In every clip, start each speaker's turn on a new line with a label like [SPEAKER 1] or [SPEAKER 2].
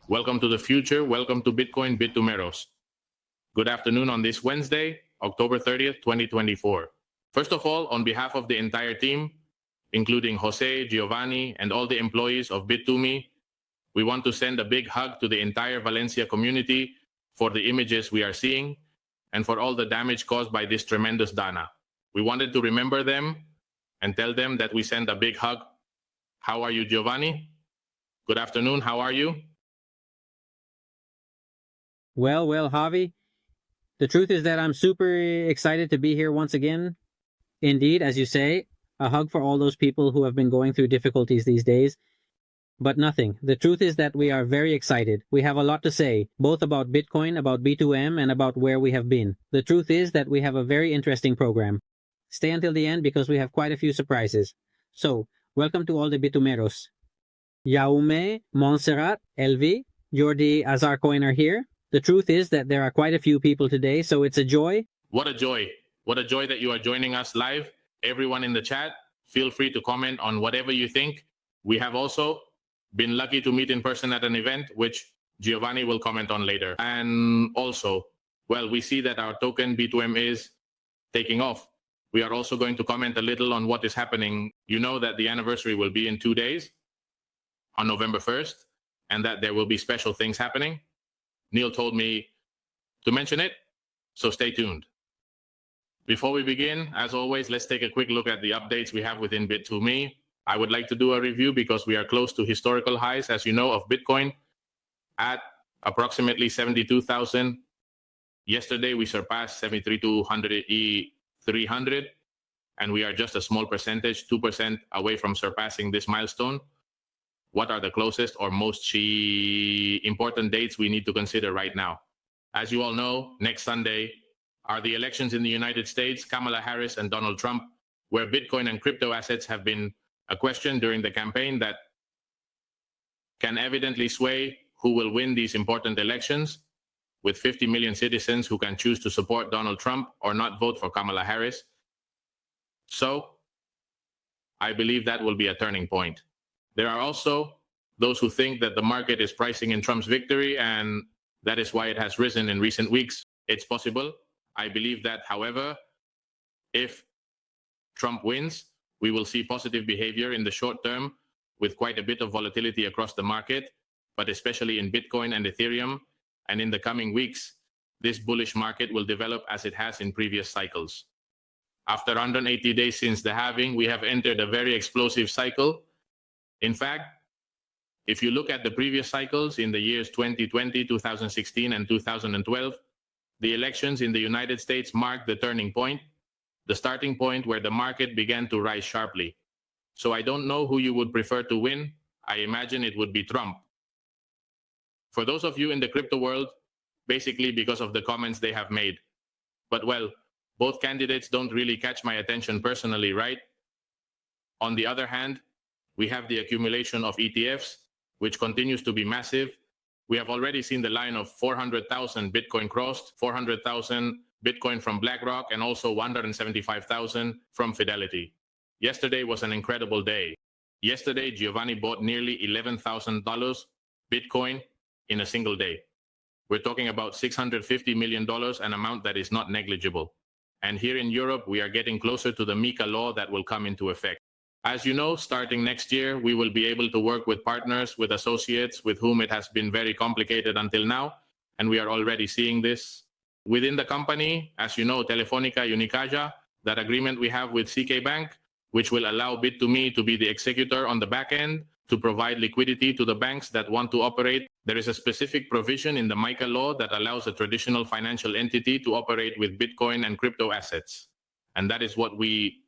[SPEAKER 1] Welcome to the future. Welcome to Bitcoin Bit2Meros. Good afternoon on this Wednesday, October 30th, 2024. First of all, on behalf of the entire team, including Jose, Giovanny, and all the employees of Bit2Me, we want to send a big hug to the entire Valencia community for the images we are seeing and for all the damage caused by this tremendous dana. We wanted to remember them and tell them that we send a big hug. How are you, Giovanny? Good afternoon. How are you?
[SPEAKER 2] Well, Javi, the truth is that I'm super excited to be here once again. Indeed, as you say, a hug for all those people who have been going through difficulties these days. But nothing. The truth is that we are very excited. We have a lot to say, both about Bitcoin, about B2M, and about where we have been. The truth is that we have a very interesting program. Stay until the end because we have quite a few surprises. So, welcome to all the Bit2Meros. Jaume, Montserrat, Elvi, Jordi, Azarcoin are here. The truth is that there are quite a few people today, so it's a joy.
[SPEAKER 1] What a joy. What a joy that you are joining us live. Everyone in the chat, feel free to comment on whatever you think. We have also been lucky to meet in person at an event, which Giovanni will comment on later. And also, well, we see that our token B2M is taking off. We are also going to comment a little on what is happening. You know that the anniversary will be in 2 days, on November 1st, and that there will be special things happening. Neil told me to mention it, so stay tuned. Before we begin, as always, let's take a quick look at the updates we have within Bit2Me. I would like to do a review because we are close to historical highs, as you know, of Bitcoin at approximately 72,000. Yesterday, we surpassed 73,300, and we are just a small percentage, 2% away from surpassing this milestone. What are the closest or most important dates we need to consider right now? As you all know, next Sunday are the elections in the United States, Kamala Harris and Donald Trump, where Bitcoin and crypto assets have been a question during the campaign that can evidently sway who will win these important elections, with 50 million citizens who can choose to support Donald Trump or not vote for Kamala Harris. So, I believe that will be a turning point. There are also those who think that the market is pricing in Trump's victory, and that is why it has risen in recent weeks. It's possible. I believe that, however, if Trump wins, we will see positive behavior in the short term with quite a bit of volatility across the market, but especially in Bitcoin and Ethereum. And in the coming weeks, this bullish market will develop as it has in previous cycles. After 180 days since the halving, we have entered a very explosive cycle. In fact, if you look at the previous cycles in the years 2020, 2016, and 2012, the elections in the United States marked the turning point, the starting point where the market began to rise sharply. So I don't know who you would prefer to win. I imagine it would be Trump. For those of you in the crypto world, basically because of the comments they have made. But well, both candidates don't really catch my attention personally, right? On the other hand, we have the accumulation of ETFs, which continues to be massive. We have already seen the line of 400,000 Bitcoin crossed, 400,000 Bitcoin from BlackRock, and also 175,000 from Fidelity. Yesterday was an incredible day. Yesterday, Giovanni bought nearly $11,000 Bitcoin in a single day. We're talking about $650 million, an amount that is not negligible. And here in Europe, we are getting closer to the MiCA law that will come into effect. As you know, starting next year, we will be able to work with partners, with associates, with whom it has been very complicated until now, and we are already seeing this. Within the company, as you know, Telefónica Unicaja, that agreement we have with CK Bank, which will allow Bit2Me to be the executor on the back end, to provide liquidity to the banks that want to operate. There is a specific provision in the MiCA law that allows a traditional financial entity to operate with Bitcoin and crypto assets. And that is what we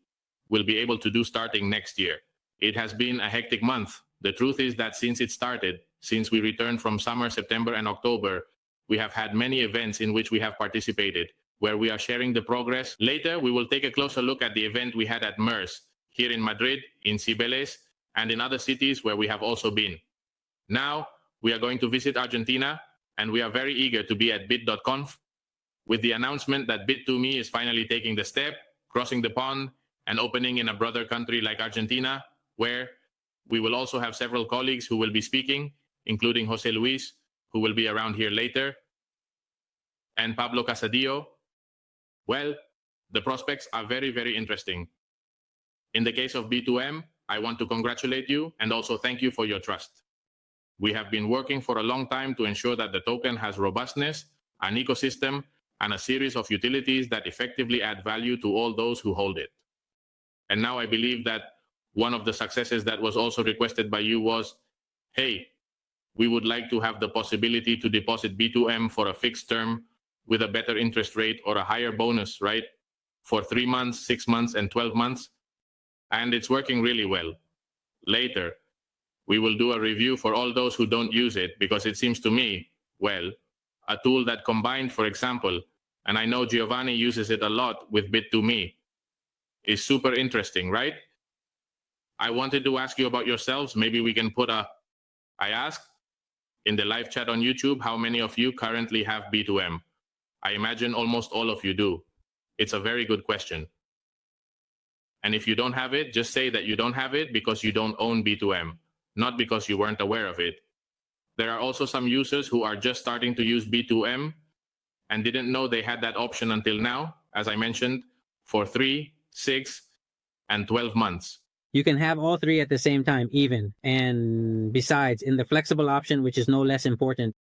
[SPEAKER 1] will be able to do starting next year. It has been a hectic month. The truth is that since it started, since we returned from summer, September, and October, we have had many events in which we have participated, where we are sharing the progress. Later, we will take a closer look at the event we had at MERS, here in Madrid, in Cibeles, and in other cities where we have also been. Now, we are going to visit Argentina, and we are very eager to be at bit.conf with the announcement that Bit2Me is finally taking the step, crossing the pond, and opening in a brother country like Argentina, where we will also have several colleagues who will be speaking, including Jose Luis, who will be around here later, and Pablo Casadillo, well, the prospects are very, very interesting. In the case of Bit2Me, I want to congratulate you and also thank you for your trust. We have been working for a long time to ensure that the token has robustness, an ecosystem, and a series of utilities that effectively add value to all those who hold it. And now I believe that one of the successes that was also requested by you was, hey, we would like to have the possibility to deposit Bit2Me for a fixed term with a better interest rate or a higher bonus, right? For 3 months, 6 months, and 12 months. And it's working really well. Later, we will do a review for all those who don't use it, because it seems to me, well, a tool that combined, for example, and I know Giovanny uses it a lot with Bit2Me, is super interesting, right? I wanted to ask you about yourselves. Maybe we can put I asked in the live chat on YouTube, how many of you currently have Bit2Me? I imagine almost all of you do. It's a very good question. And if you don't have it, just say that you don't have it because you don't own Bit2Me, not because you weren't aware of it. There are also some users who are just starting to use Bit2Me and didn't know they had that option until now, as I mentioned, for 3, 6, and 12 months.
[SPEAKER 2] You can have all three at the same time, even. And besides, in the flexible option, which is no less important.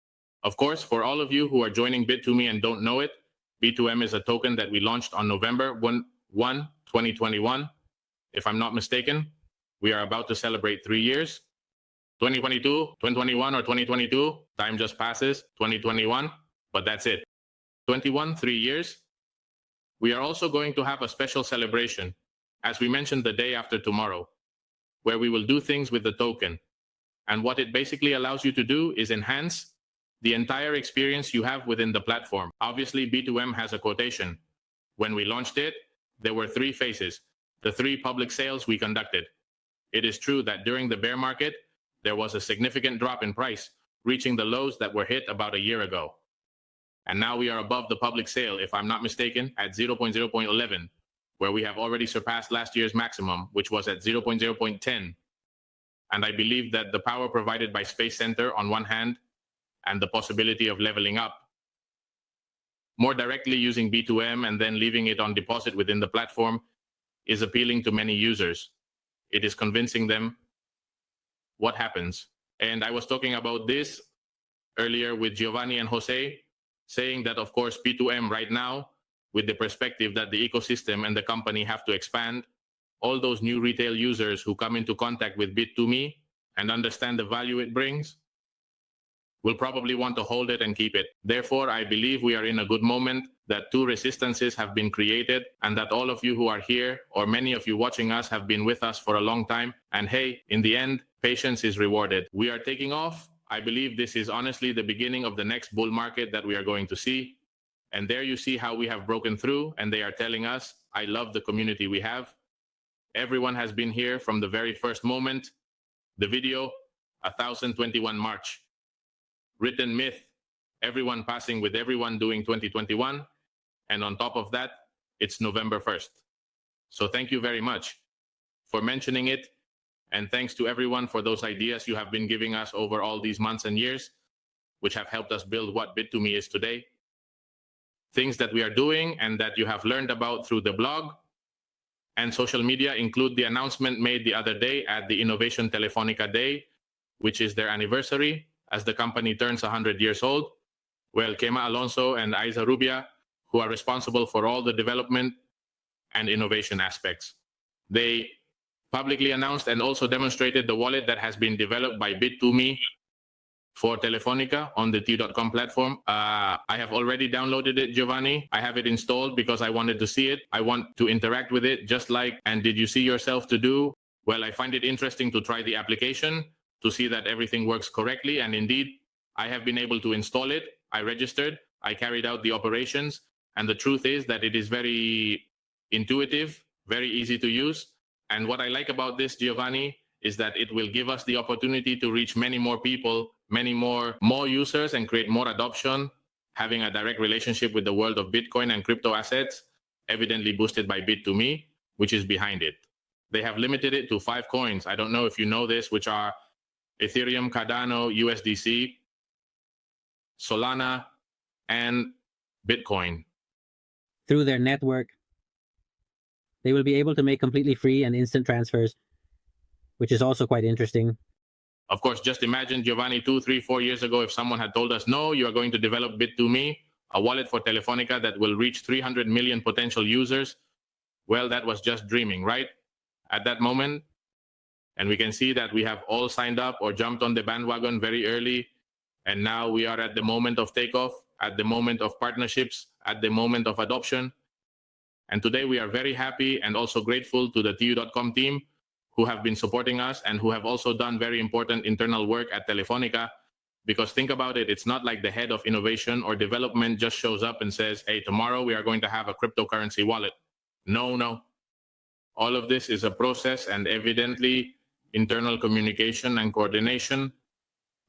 [SPEAKER 1] Of course, for all of you who are joining Bit2Me and don't know it, Bit2Me is a token that we launched on November 1, 2021. If I'm not mistaken, we are about to celebrate 3 years. 2022, 2021, or 2022, time just passes, 2021, but that's it. 21, 3 years. We are also going to have a special celebration, as we mentioned, the day after tomorrow, where we will do things with the token. And what it basically allows you to do is enhance the entire experience you have within the platform. Obviously, Bit2Me has a quotation. When we launched it, there were 3 phases, the 3 public sales we conducted. It is true that during the bear market, there was a significant drop in price, reaching the lows that were hit about a year ago. And now we are above the public sale, if I'm not mistaken, at 0.0.11, where we have already surpassed last year's maximum, which was at 0.0.10. And I believe that the power provided by Space Center on one hand, and the possibility of leveling up more directly using Bit2Me and then leaving it on deposit within the platform is appealing to many users. It is convincing them what happens. And I was talking about this earlier with Giovanny and Jose, saying that, of course, Bit2Me right now, with the perspective that the ecosystem and the company have to expand, all those new retail users who come into contact with Bit2Me and understand the value it brings will probably want to hold it and keep it. Therefore, I believe we are in a good moment, that 2 resistances have been created, and that all of you who are here, or many of you watching us, have been with us for a long time. And hey, in the end, patience is rewarded. We are taking off. I believe this is honestly the beginning of the next bull market that we are going to see. And there you see how we have broken through, and they are telling us, I love the community we have. Everyone has been here from the very first moment. The video, 1021 March. Written myth, everyone passing with everyone doing 2021. And on top of that, it's November 1st. So thank you very much for mentioning it. And thanks to everyone for those ideas you have been giving us over all these months and years, which have helped us build what Bit2Me is today. Things that we are doing and that you have learned about through the blog and social media include the announcement made the other day at the Innovation Telefonica Day, which is their anniversary as the company turns 100 years old. Well, Kema Alonso and Aiza Rubia, who are responsible for all the development and innovation aspects. They publicly announced and also demonstrated the wallet that has been developed by Bit2Me for Telefonica on the T.com platform. I have already downloaded it, Giovanny. I have it installed because I wanted to see it. I want to interact with it just like, and did you see yourself to do? Well, I find it interesting to try the application to see that everything works correctly. And indeed, I have been able to install it. I registered, I carried out the operations. And the truth is that it is very intuitive, very easy to use. And what I like about this, Giovanny, is that it will give us the opportunity to reach many more people, many more users, and create more adoption, having a direct relationship with the world of Bitcoin and crypto assets, evidently boosted by Bit2Me, which is behind it. They have limited it to 5 coins. I don't know if you know this, which are Ethereum, Cardano, USDC. Solana, and Bitcoin.
[SPEAKER 2] Through their network, they will be able to make completely free and instant transfers, which is also quite interesting.
[SPEAKER 1] Of course, just imagine, Giovanni, 2, 3, 4 years ago, if someone had told us, no, you are going to develop Bit2Me, a wallet for Telefonica that will reach 300 million potential users. Well, that was just dreaming, right? At that moment. And we can see that we have all signed up or jumped on the bandwagon very early. And now we are at the moment of takeoff, at the moment of partnerships, at the moment of adoption. And today we are very happy and also grateful to the TU.com team who have been supporting us and who have also done very important internal work at Telefonica. Because think about it, it's not like the head of innovation or development just shows up and says, hey, tomorrow we are going to have a cryptocurrency wallet. No. All of this is a process, and evidently internal communication and coordination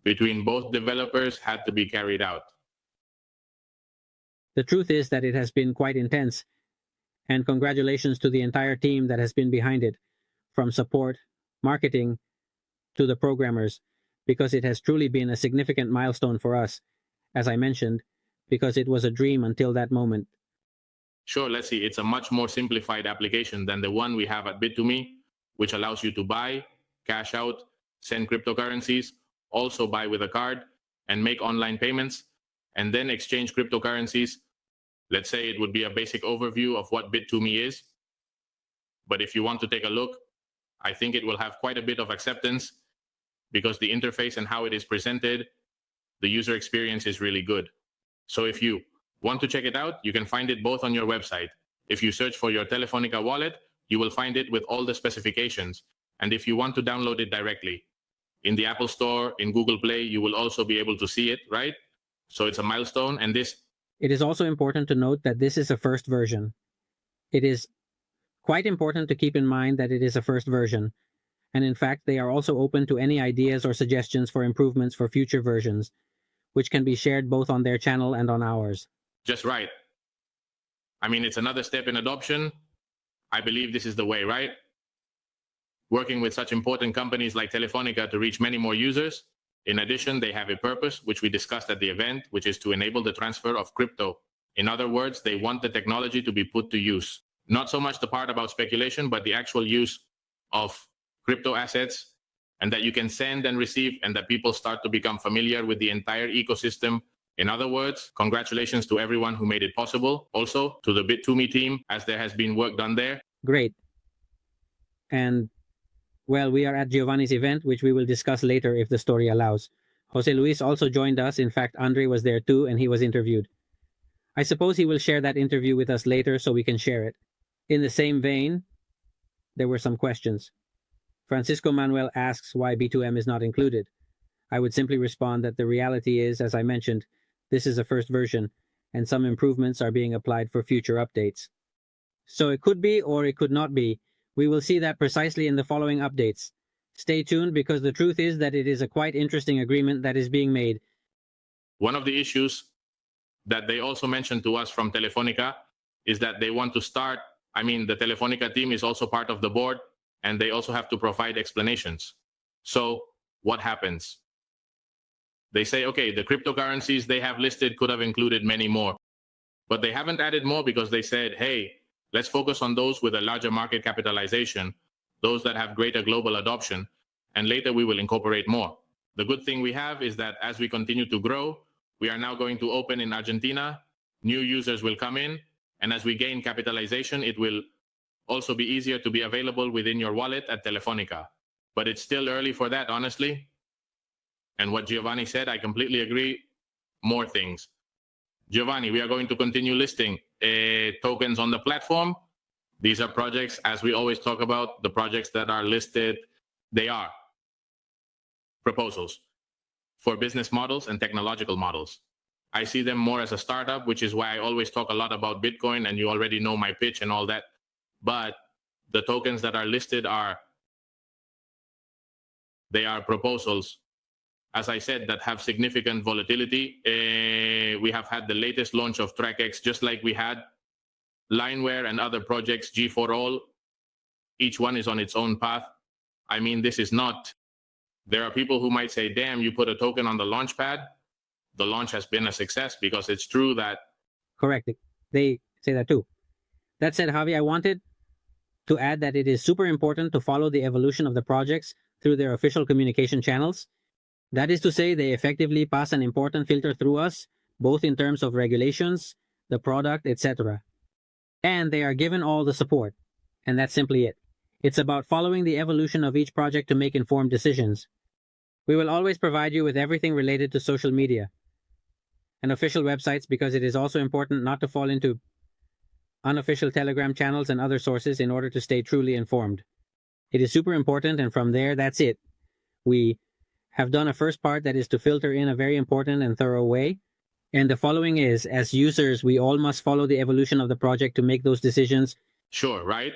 [SPEAKER 1] between both developers had to be carried out.
[SPEAKER 2] The truth is that it has been quite intense, and congratulations to the entire team that has been behind it, from support, marketing, to the programmers, because it has truly been a significant milestone for us, as I mentioned, because it was a dream until that moment.
[SPEAKER 1] Sure, let's see, it's a much more simplified application than the one we have at Bit2Me, which allows you to buy, cash out, send cryptocurrencies, also buy with a card, and make online payments, and then exchange cryptocurrencies. Let's say it would be a basic overview of what Bit2Me is. But if you want to take a look, I think it will have quite a bit of acceptance because the interface and how it is presented, the user experience is really good. So if you want to check it out, you can find it both on your website. If you search for your Telefonica wallet, you will find it with all the specifications. And if you want to download it directly, in the Apple Store, in Google Play, you will also be able to see it, right? So it's a milestone, and this...
[SPEAKER 2] It is also important to note that this is a first version. It is quite important to keep in mind that it is a first version. And in fact, they are also open to any ideas or suggestions for improvements for future versions, which can be shared both on their channel and on ours.
[SPEAKER 1] Just right. I mean, it's another step in adoption. I believe this is the way, right? Working with such important companies like Telefonica to reach many more users. In addition, they have a purpose, which we discussed at the event, which is to enable the transfer of crypto. In other words, they want the technology to be put to use. Not so much the part about speculation, but the actual use of crypto assets, and that you can send and receive, and that people start to become familiar with the entire ecosystem. In other words, congratulations to everyone who made it possible. Also to the Bit2Me team, as there has been work done there.
[SPEAKER 2] Great. And, well, we are at Giovanni's event, which we will discuss later if the story allows. Jose Luis also joined us. In fact, Andre was there too, and he was interviewed. I suppose he will share that interview with us later so we can share it. In the same vein, there were some questions. Francisco Manuel asks why B2M is not included. I would simply respond that the reality is, as I mentioned, this is a first version, and some improvements are being applied for future updates. So it could be or it could not be. We will see that precisely in the following updates. Stay tuned, because the truth is that it is a quite interesting agreement that is being made.
[SPEAKER 1] One of the issues that they also mentioned to us from Telefonica is that they want to start, the Telefonica team is also part of the board, and they also have to provide explanations. So what happens? They say, okay, the cryptocurrencies they have listed could have included many more, but they haven't added more because they said, hey, let's focus on those with a larger market capitalization, those that have greater global adoption, and later we will incorporate more. The good thing we have is that as we continue to grow, we are now going to open in Argentina, new users will come in, and as we gain capitalization, it will also be easier to be available within your wallet at Telefonica. But it's still early for that, honestly. And what Giovanni said, I completely agree. More things. Giovanni, we are going to continue listing tokens on the platform. These are projects, as we always talk about, the projects that are listed, they are proposals for business models and technological models. I see them more as a startup, which is why I always talk a lot about Bitcoin, and you already know my pitch and all that. But the tokens that are listed they are proposals, as I said, that have significant volatility. We have had the latest launch of TrackX, just like we had Lineware and other projects, G4All. Each one is on its own path. This is not... There are people who might say, damn, you put a token on the launchpad. the launch has been a success, because it's true that...
[SPEAKER 2] Correct. They say that too. That said, Javi, I wanted to add that it is super important to follow the evolution of the projects through their official communication channels. That is to say, they effectively pass an important filter through us, both in terms of regulations, the product, etc. And they are given all the support. And that's simply it. It's about following the evolution of each project to make informed decisions. We will always provide you with everything related to social media and official websites, because it is also important not to fall into unofficial Telegram channels and other sources in order to stay truly informed. It is super important, and from there, that's it. We have done a first part that is to filter in a very important and thorough way. And the following is, as users, we all must follow the evolution of the project to make those decisions.
[SPEAKER 1] Sure, right?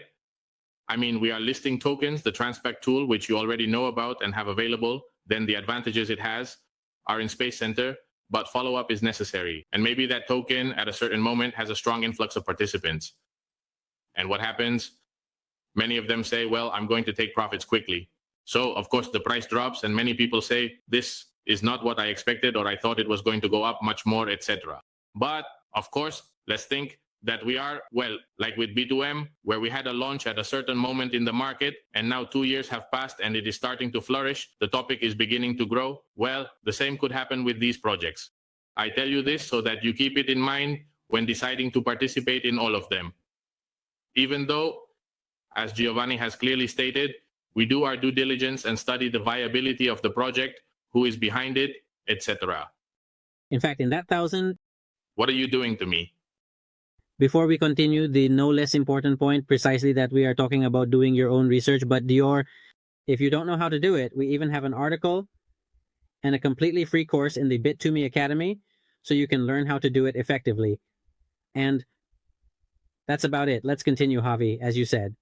[SPEAKER 1] I mean, we are listing tokens, the Transpect tool, which you already know about and have available. Then the advantages it has are in Space Center, but follow-up is necessary. And maybe that token at a certain moment has a strong influx of participants. And what happens? Many of them say, well, I'm going to take profits quickly. So, of course, the price drops, and many people say, this is not what I expected, or I thought it was going to go up much more, etc. But, of course, let's think that we are, well, like with Bit2M, where we had a launch at a certain moment in the market, and now 2 years have passed and it is starting to flourish. The topic is beginning to grow. Well, the same could happen with these projects. I tell you this so that you keep it in mind when deciding to participate in all of them. Even though, as Giovanny has clearly stated, we do our due diligence and study the viability of the project, who is behind it, etc.
[SPEAKER 2] In fact, in that 1,000...
[SPEAKER 1] What are you doing to me?
[SPEAKER 2] Before we continue, the no less important point, precisely that we are talking about doing your own research, but Dior, if you don't know how to do it, we even have an article and a completely free course in the Bit2Me Academy, so you can learn how to do it effectively. And that's about it. Let's continue, Javi, as you said.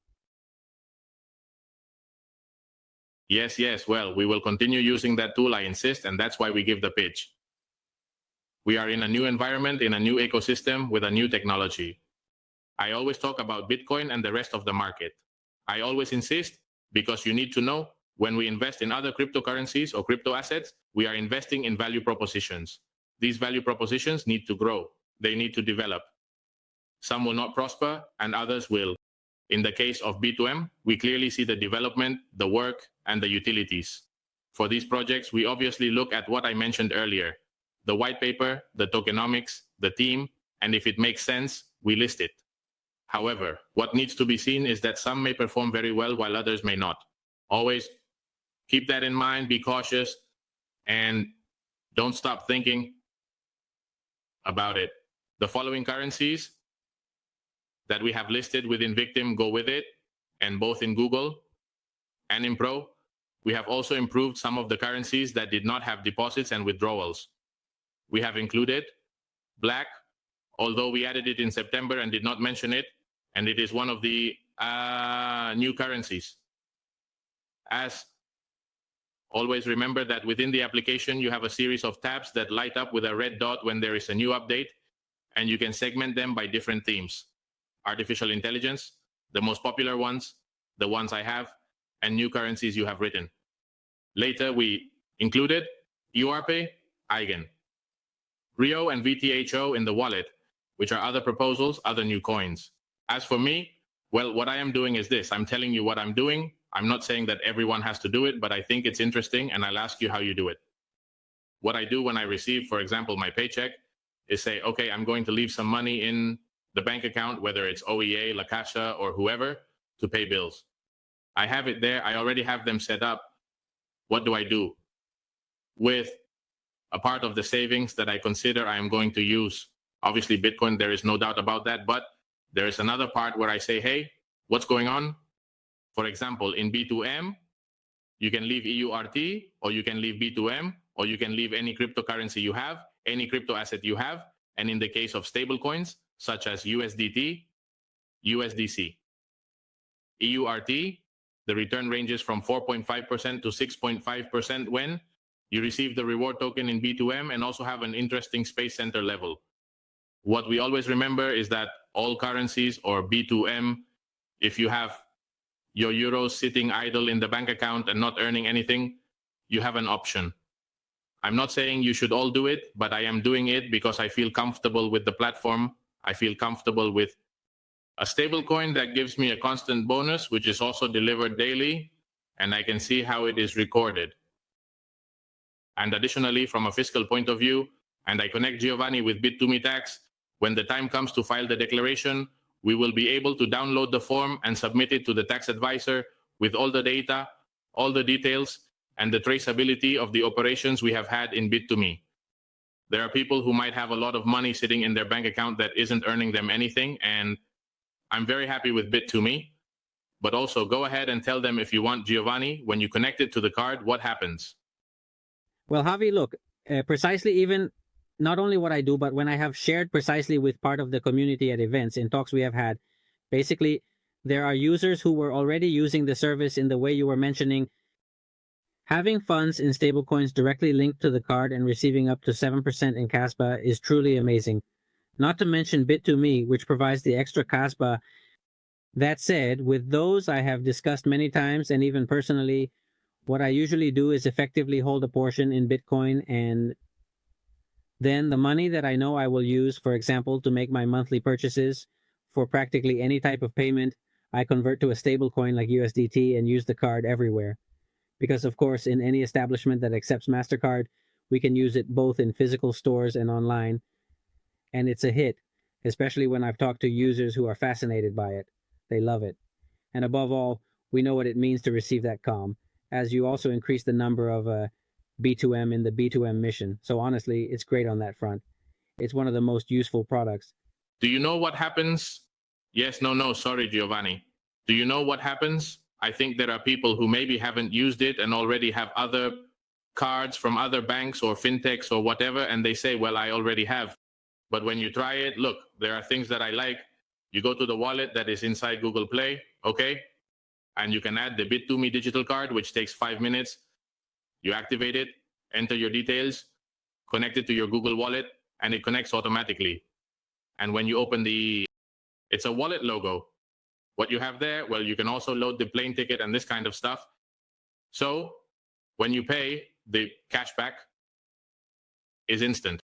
[SPEAKER 1] Yes, well, we will continue using that tool, I insist, and that's why we give the pitch. We are in a new environment, in a new ecosystem, with a new technology. I always talk about Bitcoin and the rest of the market. I always insist, because you need to know, when we invest in other cryptocurrencies or crypto assets, we are investing in value propositions. These value propositions need to grow. They need to develop. Some will not prosper, and others will. In the case of Bit2M, we clearly see the development, the work, and the utilities. For these projects, we obviously look at what I mentioned earlier: the white paper, the tokenomics, the team, and if it makes sense, we list it. However, what needs to be seen is that some may perform very well while others may not. Always keep that in mind, be cautious, and don't stop thinking about it. The following currencies that we have listed within Victim go with it, and both in Google and in Pro, we have also improved some of the currencies that did not have deposits and withdrawals. We have included Black, although we added it in September and did not mention it, and it is one of the new currencies. As always, remember that within the application, you have a series of tabs that light up with a red dot when there is a new update, and you can segment them by different themes: artificial intelligence, the most popular ones, the ones I have, and new currencies you have written. Later, we included URPay, Eigen, Rio, and VTHO in the wallet, which are other proposals, other new coins. As for me, well, what I am doing is this. I'm telling you what I'm doing. I'm not saying that everyone has to do it, but I think it's interesting, and I'll ask you how you do it. What I do when I receive, for example, my paycheck, is say, okay, I'm going to leave some money in the bank account, whether it's OEA, La Caixa, or whoever, to pay bills. I have it there. I already have them set up. What do I do with a part of the savings that I consider I am going to use? Obviously, Bitcoin, there is no doubt about that, but there is another part where I say, hey, what's going on? For example, in Bit2M, you can leave EURT, or you can leave Bit2M, or you can leave any cryptocurrency you have, any crypto asset you have, and in the case of stablecoins, such as USDT, USDC. EURT, the return ranges from 4.5% to 6.5% when you receive the reward token in Bit2M and also have an interesting Space Center level. What we always remember is that all currencies or Bit2M, if you have your euros sitting idle in the bank account and not earning anything, you have an option. I'm not saying you should all do it, but I am doing it because I feel comfortable with the platform. I feel comfortable with a stablecoin that gives me a constant bonus, which is also delivered daily, and I can see how it is recorded. And additionally, from a fiscal point of view, and I connect Giovanny with Bit2Me Tax, when the time comes to file the declaration, we will be able to download the form and submit it to the tax advisor with all the data, all the details, and the traceability of the operations we have had in Bit2Me. There are people who might have a lot of money sitting in their bank account that isn't earning them anything, and I'm very happy with Bit2Me. But also go ahead and tell them, if you want, Giovanny, when you connect it to the card, what happens?
[SPEAKER 2] Well, Javi, look, precisely even not only what I do, but when I have shared precisely with part of the community at events in talks we have had, basically, there are users who were already using the service in the way you were mentioning. Having funds in stablecoins directly linked to the card and receiving up to 7% in Caspa is truly amazing. Not to mention Bit2Me, which provides the extra Caspa. That said, with those I have discussed many times, and even personally, what I usually do is effectively hold a portion in Bitcoin, and then the money that I know I will use, for example, to make my monthly purchases for practically any type of payment, I convert to a stablecoin like USDT and use the card everywhere. Because, of course, in any establishment that accepts MasterCard, we can use it both in physical stores and online. And it's a hit, especially when I've talked to users who are fascinated by it. They love it. And above all, we know what it means to receive that calm, as you also increase the number of B2M in the B2M mission. So honestly, it's great on that front. It's one of the most useful products.
[SPEAKER 1] Do you know what happens? Yes, no, sorry, Giovanni. Do you know what happens? I think there are people who maybe haven't used it and already have other cards from other banks or fintechs or whatever, and they say, well, I already have. But when you try it, look, there are things that I like. You go to the wallet that is inside Google Play, okay? And you can add the Bit2Me digital card, which takes 5 minutes. You activate it, enter your details, connect it to your Google Wallet, and it connects automatically. And when you open it's a wallet logo. What you have there, well, you can also load the plane ticket and this kind of stuff. So when you pay, the cashback is instant.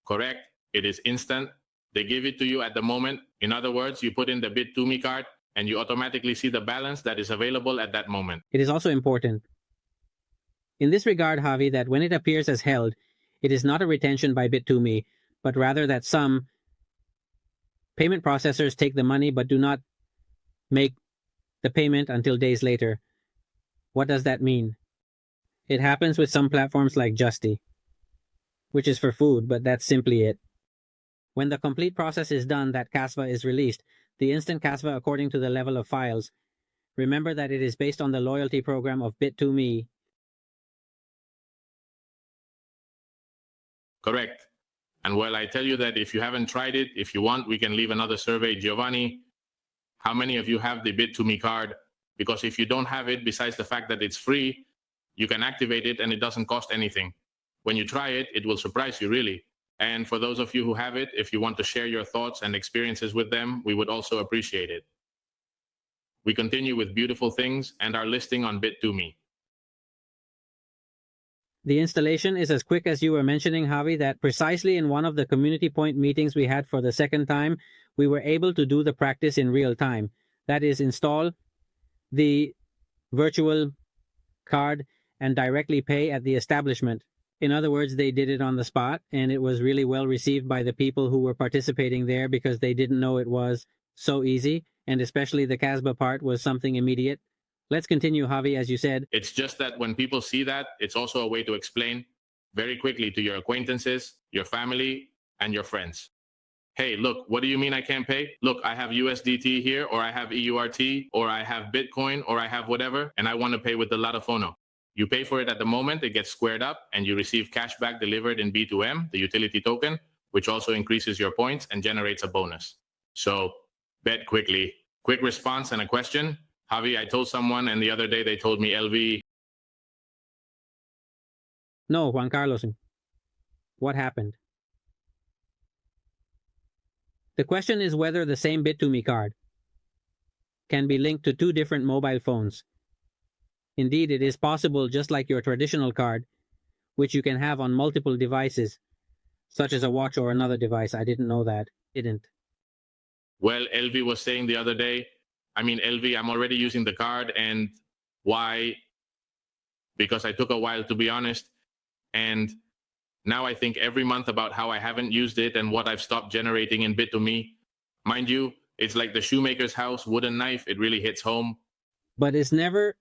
[SPEAKER 1] Correct? It is instant. They give it to you at the moment. In other words, you put in the Bit2Me card and you automatically see the balance that is available at that moment.
[SPEAKER 2] It is also important in this regard, Javi, that when it appears as held, it is not a retention by Bit2Me, but rather that some payment processors take the money but do not make the payment until days later. What does that mean? It happens with some platforms like Justy, which is for food, but that's simply it. When the complete process is done, that CASVA is released, the instant CASVA according to the level of files. Remember that it is based on the loyalty program of Bit2Me.
[SPEAKER 1] Correct. And well, I tell you that if you haven't tried it, if you want, we can leave another survey. Giovanni, how many of you have the Bit2Me card? Because if you don't have it, besides the fact that it's free, you can activate it and it doesn't cost anything. When you try it, it will surprise you, really. And for those of you who have it, if you want to share your thoughts and experiences with them, we would also appreciate it. We continue with beautiful things and our listing on Bit2Me.
[SPEAKER 2] The installation is as quick as you were mentioning, Javi, that precisely in one of the community point meetings we had for the second time, we were able to do the practice in real time. That is, install the virtual card and directly pay at the establishment. In other words, they did it on the spot, and it was really well received by the people who were participating there because they didn't know it was so easy, and especially the Casba part was something immediate. Let's continue, Javi, as you said.
[SPEAKER 1] It's just that when people see that, it's also a way to explain very quickly to your acquaintances, your family, and your friends. Hey, look, what do you mean I can't pay? Look, I have USDT here, or I have EURT, or I have Bitcoin, or I have whatever, and I want to pay with the Latafono. You pay for it at the moment, it gets squared up, and you receive cashback delivered in B2M, the utility token, which also increases your points and generates a bonus. So, bet quickly. Quick response and a question. Javi, I told someone, and the other day they told me, LV.
[SPEAKER 2] No, Juan Carlos. What happened? The question is whether the same Bit2Me card can be linked to two different mobile phones. Indeed, it is possible, just like your traditional card, which you can have on multiple devices, such as a watch or another device. I didn't know that. Didn't.
[SPEAKER 1] Well, LV was saying the other day, LV, I'm already using the card. And why? Because I took a while, to be honest. And now I think every month about how I haven't used it and what I've stopped generating in Bit2Me. Mind you, it's like the shoemaker's house, wooden knife. It really hits home.
[SPEAKER 2] But it's never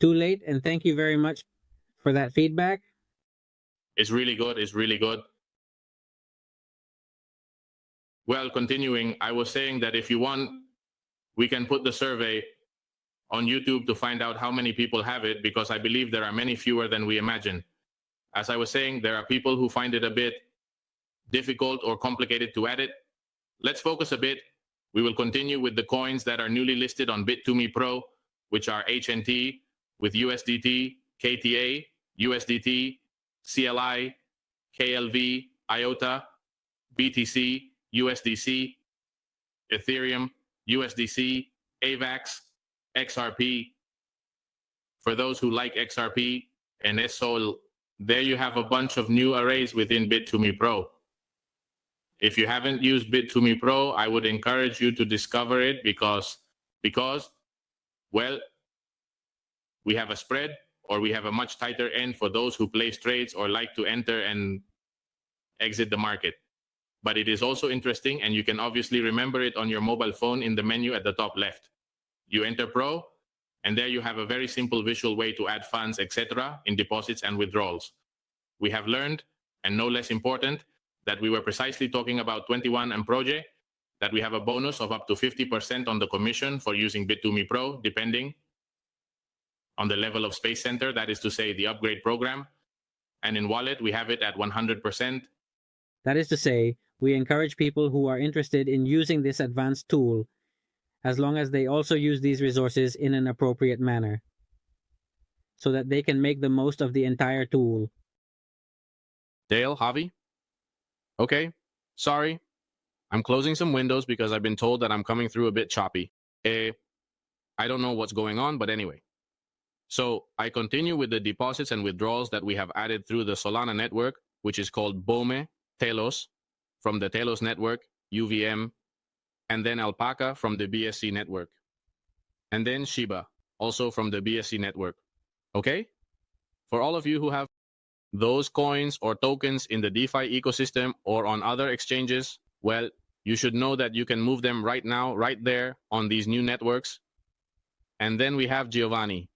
[SPEAKER 2] too late. And thank you very much for that feedback.
[SPEAKER 1] It's really good. It's really good. Well, continuing, I was saying that if you want, we can put the survey on YouTube to find out how many people have it, because I believe there are many fewer than we imagine. As I was saying, there are people who find it a bit difficult or complicated to add it. Let's focus a bit. We will continue with the coins that are newly listed on Bit2Me Pro, which are HNT with USDT, KTA, USDT, CLI, KLV, IOTA, BTC, USDC, Ethereum, USDC, AVAX, XRP. For those who like XRP and SOL, there you have a bunch of new arrays within Bit2Me Pro. If you haven't used Bit2Me Pro, I would encourage you to discover it because, well, we have a spread, or we have a much tighter end for those who place trades or like to enter and exit the market. But it is also interesting, and you can obviously remember it on your mobile phone in the menu at the top left. You enter Pro, and there you have a very simple visual way to add funds, etc., in deposits and withdrawals. We have learned, and no less important, that we were precisely talking about 21 and Proje, that we have a bonus of up to 50% on the commission for using Bit2Me Pro, depending on the level of Space Center, that is to say, the upgrade program. And in Wallet, we have it at 100%.
[SPEAKER 2] That is to say, we encourage people who are interested in using this advanced tool, as long as they also use these resources in an appropriate manner, so that they can make the most of the entire tool.
[SPEAKER 3] Dale, Javi? Okay, sorry. I'm closing some windows because I've been told that I'm coming through a bit choppy. I don't know what's going on, but anyway. So I continue with the deposits and withdrawals that we have added through the Solana network, which is called BOME, Telos, from the Telos network, UVM, and then Alpaca from the BSC network. And then Shiba, also from the BSC network. Okay? For all of you who have those coins or tokens in the DeFi ecosystem or on other exchanges, well, you should know that you can move them right now, right there on these new networks. And then we have Giovanni.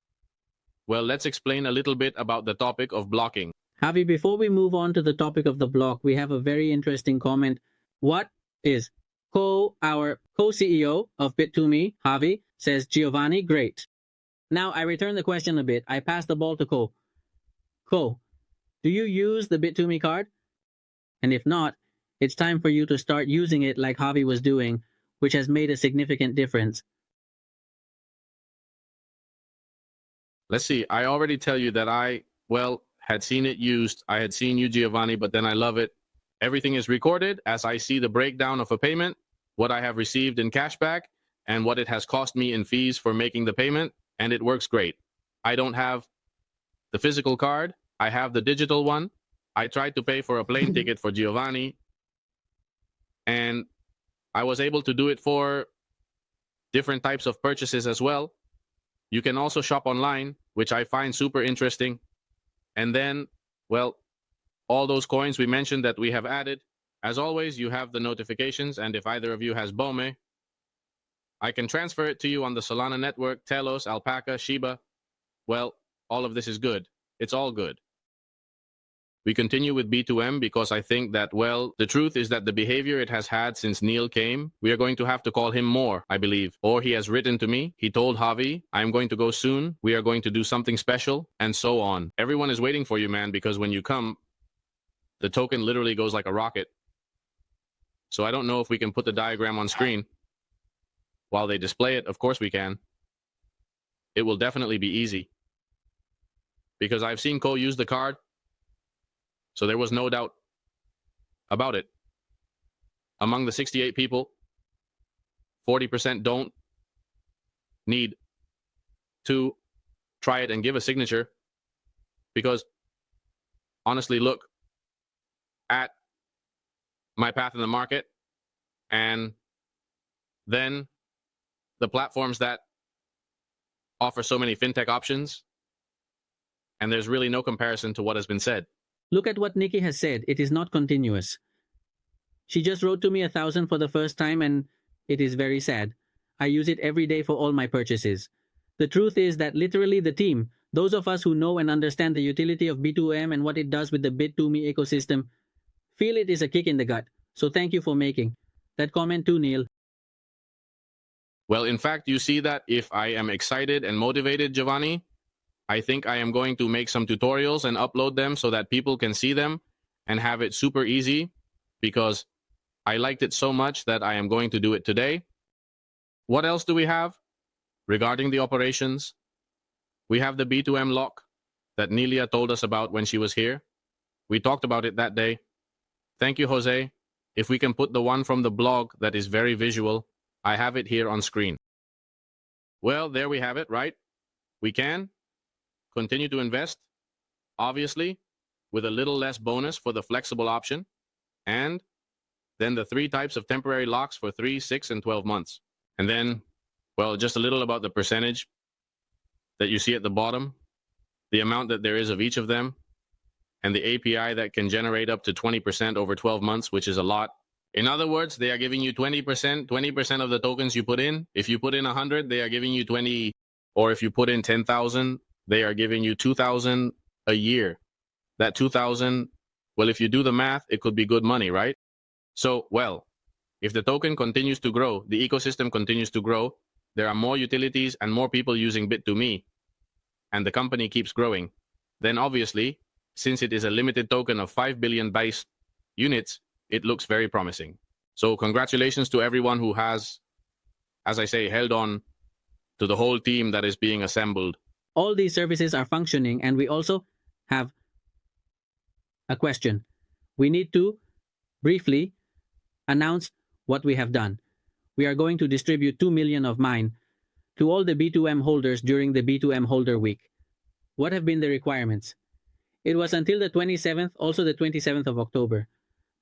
[SPEAKER 3] Well, let's explain a little bit about the topic of blocking.
[SPEAKER 2] Javi, before we move on to the topic of the block, we have a very interesting comment. What is our co-CEO of Bit2Me, Javi, says, Giovanni, great. Now, I return the question a bit. I pass the ball to Ko. Ko, do you use the Bit2Me card? And if not, it's time for you to start using it like Javi was doing, which has made a significant difference.
[SPEAKER 3] Let's see, I already tell you that I had seen it used. I had seen you, Giovanni, but then I love it. Everything is recorded as I see the breakdown of a payment, what I have received in cashback, and what it has cost me in fees for making the payment, and it works great. I don't have the physical card. I have the digital one. I tried to pay for a plane ticket for Giovanni, and I was able to do it for different types of purchases as well. You can also shop online, which I find super interesting. And then, well, all those coins we mentioned that we have added. As always, you have the notifications, and if either of you has BOME, I can transfer it to you on the Solana network, Telos, Alpaca, Shiba. Well, all of this is good. It's all good. We continue with B2M because I think that, well, the truth is that the behavior it has had since Neil came, we are going to have to call him more, I believe. Or he has written to me. He told Javi, I'm going to go soon. We are going to do something special, and so on. Everyone is waiting for you, man, because when you come, the token literally goes like a rocket. So I don't know if we can put the diagram on screen while they display it. Of course we can. It will definitely be easy. Because I've seen Ko use the card, so there was no doubt about it. Among the 68 people, 40% don't need to try it and give a signature. Because honestly, look at my path in the market and then the platforms that offer so many fintech options, and there's really no comparison to what has been said.
[SPEAKER 2] Look at what Nikki has said. It is not continuous. She just wrote to me 1,000 for the first time, and it is very sad. I use it every day for all my purchases. The truth is that literally the team, those of us who know and understand the utility of B2M and what it does with the Bit2Me ecosystem, feel it is a kick in the gut. So thank you for making that comment too, Neil.
[SPEAKER 3] Well, in fact, you see that if I am excited and motivated, Giovanni, I think I am going to make some tutorials and upload them so that people can see them and have it super easy, because I liked it so much that I am going to do it today. What else do we have regarding the operations? We have the B2M lock that Nelia told us about when she was here. We talked about it that day. Thank you, Jose. If we can put the one from the blog that is very visual, I have it here on screen. Well, there we have it, right? We can continue to invest, obviously, with a little less bonus for the flexible option, and then the 3 types of temporary locks for 3, 6, and 12 months. And then, well, just a little about the percentage that you see at the bottom, the amount that there is of each of them, and the API that can generate up to 20% over 12 months, which is a lot. In other words, they are giving you 20% of the tokens you put in. If you put in 100, they are giving you 20, or if you put in 10,000, they are giving you 2,000 a year. That 2,000, well, if you do the math, it could be good money, right? So, well, if the token continues to grow, the ecosystem continues to grow, there are more utilities and more people using Bit2Me, and the company keeps growing, then obviously, since it is a limited token of 5 billion base units, it looks very promising. So congratulations to everyone who has, as I say, held on to the whole team that is being assembled.
[SPEAKER 2] All these services are functioning, and we also have a question. We need to briefly announce what we have done. We are going to distribute 2 million of mine to all the B2M holders during the B2M holder week. What have been the requirements? It was until the 27th, also the 27th of October.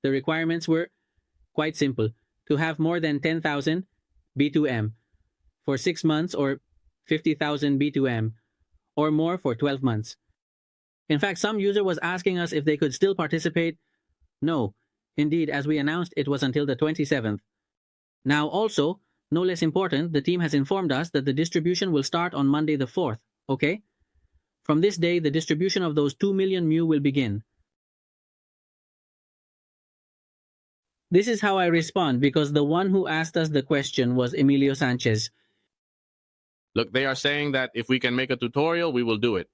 [SPEAKER 2] The requirements were quite simple: to have more than 10,000 B2M for 6 months, or 50,000 B2M or more for 12 months. In fact, some user was asking us if they could still participate. No, indeed, as we announced, it was until the 27th. Now also, no less important, the team has informed us that the distribution will start on Monday the 4th, okay? From this day, the distribution of those 2 million mu will begin. This is how I respond, because the one who asked us the question was Emilio Sanchez.
[SPEAKER 3] Look, they are saying that if we can make a tutorial, we will do it.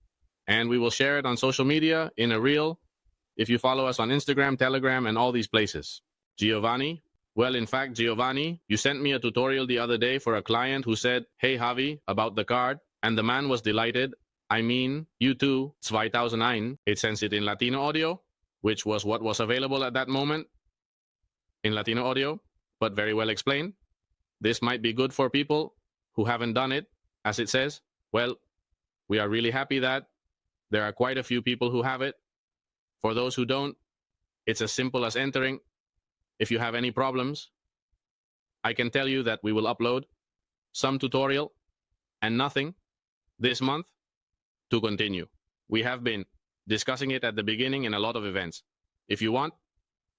[SPEAKER 3] And we will share it on social media in a reel, if you follow us on Instagram, Telegram, and all these places. Giovanni? Well, in fact, Giovanni, you sent me a tutorial the other day for a client who said, "Hey, Javi, about the card," and the man was delighted. I mean, you too, 2009. It sends it in Latino audio, which was what was available at that moment in Latino audio, but very well explained. This might be good for people who haven't done it, as it says. Well, we are really happy that there are quite a few people who have it. For those who don't, it's as simple as entering. If you have any problems, I can tell you that we will upload some tutorial and nothing this month to continue. We have been discussing it at the beginning in a lot of events. If you want,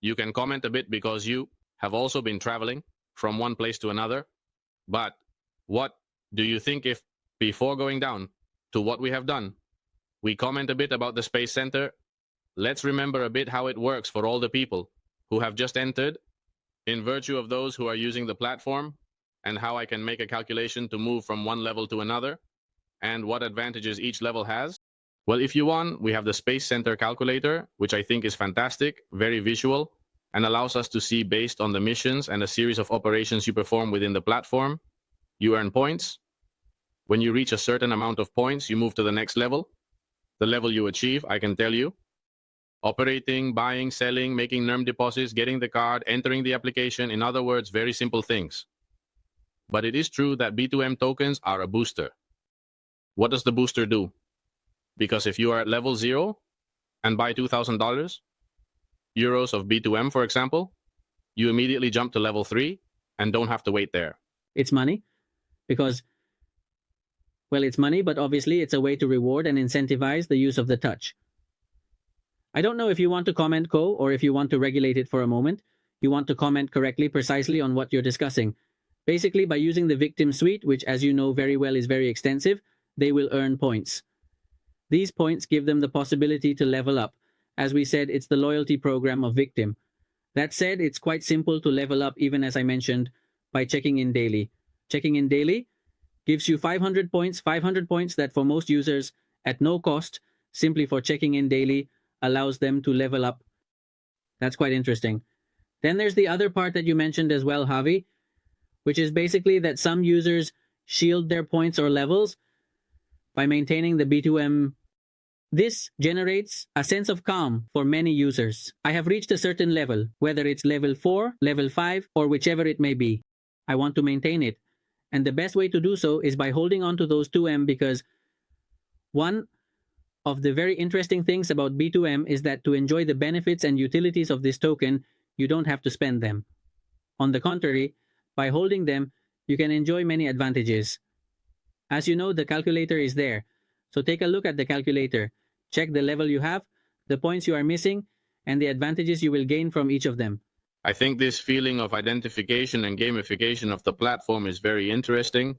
[SPEAKER 3] you can comment a bit, because you have also been traveling from one place to another. But what do you think if, before going down to what we have done, we comment a bit about the Space Center? Let's remember a bit how it works for all the people who have just entered, in virtue of those who are using the platform, and how I can make a calculation to move from one level to another, and what advantages each level has. Well, if you want, we have the Space Center calculator, which I think is fantastic, very visual, and allows us to see, based on the missions and a series of operations you perform within the platform, you earn points. When you reach a certain amount of points, you move to the next level. The level you achieve, I can tell you. Operating, buying, selling, making NERM deposits, getting the card, entering the application. In other words, very simple things. But it is true that B2M tokens are a booster. What does the booster do? Because if you are at level 0 and buy $2,000 euros of B2M, for example, you immediately jump to level 3 and don't have to wait there.
[SPEAKER 2] It's money because, well, it's money, but obviously it's a way to reward and incentivize the use of the touch. I don't know if you want to comment, Ko, or if you want to regulate it for a moment. You want to comment correctly, precisely on what you're discussing. Basically, by using the victim suite, which as you know very well is very extensive, they will earn points. These points give them the possibility to level up. As we said, it's the loyalty program of Victim. That said, it's quite simple to level up, even as I mentioned, by checking in daily. Checking in daily gives you 500 points that for most users, at no cost, simply for checking in daily, allows them to level up. That's quite interesting. Then there's the other part that you mentioned as well, Javi, which is basically that some users shield their points or levels by maintaining the B2M. This generates a sense of calm for many users. I have reached a certain level, whether it's level 4, level 5, or whichever it may be. I want to maintain it. And the best way to do so is by holding on to those 2M, because one of the very interesting things about B2M is that to enjoy the benefits and utilities of this token, you don't have to spend them. On the contrary, by holding them, you can enjoy many advantages. As you know, the calculator is there. So take a look at the calculator. Check the level you have, the points you are missing, and the advantages you will gain from each of them.
[SPEAKER 3] I think this feeling of identification and gamification of the platform is very interesting.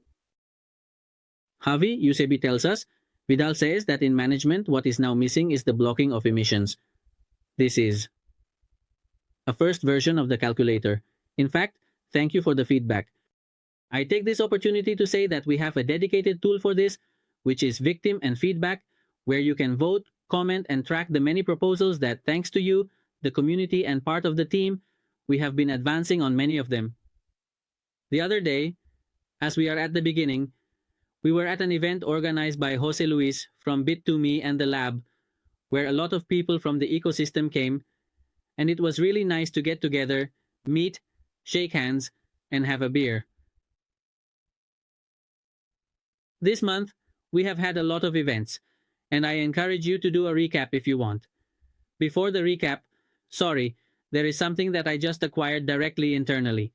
[SPEAKER 2] Javi Yusebi tells us, Vidal says that in management, what is now missing is the blocking of emissions. This is a first version of the calculator. In fact, thank you for the feedback. I take this opportunity to say that we have a dedicated tool for this, which is Victim and Feedback, where you can vote, comment, and track the many proposals that, thanks to you, the community, and part of the team, we have been advancing on many of them. The other day, as we are at the beginning, we were at an event organized by Jose Luis from Bit2Me and the lab, where a lot of people from the ecosystem came, and it was really nice to get together, meet, shake hands, and have a beer. This month, we have had a lot of events, and I encourage you to do a recap if you want. Before the recap, sorry, there is something that I just acquired directly internally.